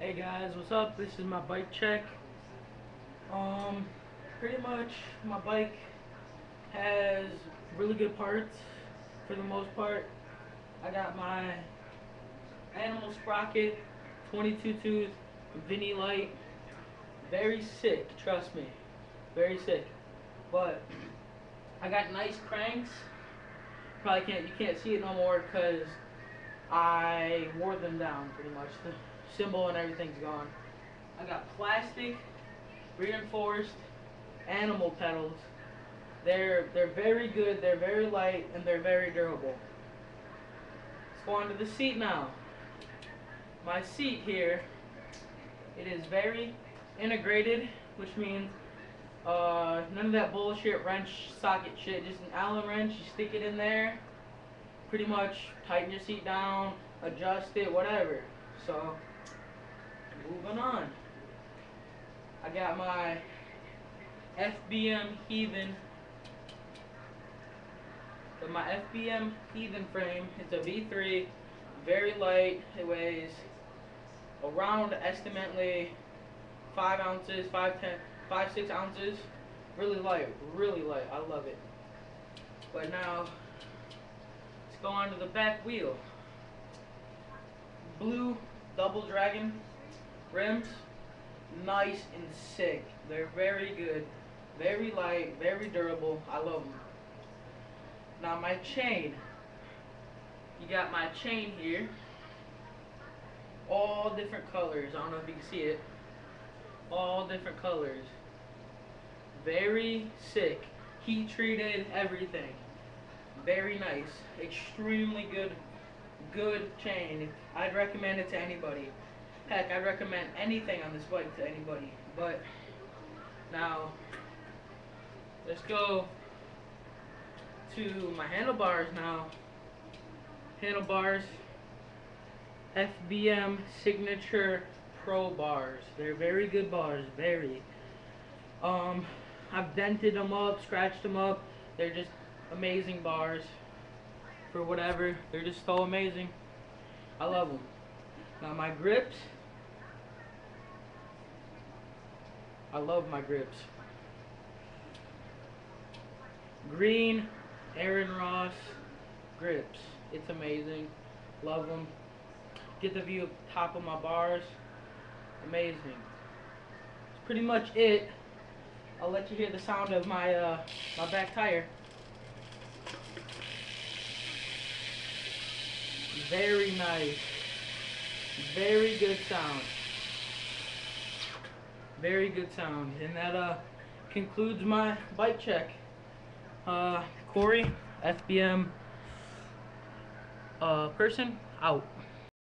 Hey guys, what's up? This is my bike check. Pretty much my bike has really good parts for the most part. I got my animal sprocket, 22 tooth, Vinny light. Very sick, trust me. Very sick. But I got nice cranks. You can't see it no more because I wore them down pretty much. The symbol and everything's gone. I got plastic, reinforced, animal pedals. They're very good, they're very light, and they're very durable. Let's go on to the seat now. My seat here, it is very integrated, which means none of that bullshit wrench socket shit. Just an Allen wrench, you stick it in there, pretty much tighten your seat down, adjust it, whatever. So, moving on. I got my FBM heathen. But my FBM heathen frame, it's a V3, very light. It weighs around estimately 5 ounces, 6 ounces. Really light, really light. I love it. But now, let's go on to the back wheel. Blue double dragon rims, nice and sick. They're very good, very light, very durable. I love them. Now my chain, you got my chain here, all different colors. I don't know if you can see it. All different colors. Very sick. Heat treated, everything. Very nice. Extremely good chain. I'd recommend it to anybody. Heck, I'd recommend anything on this bike to anybody. But now, let's go to my handlebars now. Handlebars, FBM Signature Pro bars. They're very good bars, very. I've dented them up, scratched them up. They're just amazing bars for whatever. They're just so amazing. I love them. Now my grips, I love my grips. Green Aaron Ross grips. It's amazing. Love them. Get the view of the top of my bars. Amazing. That's pretty much it. I'll let you hear the sound of my my back tire. Very nice. Very good sound. Very good sound. And that concludes my bike check. Corey, FBM person, out.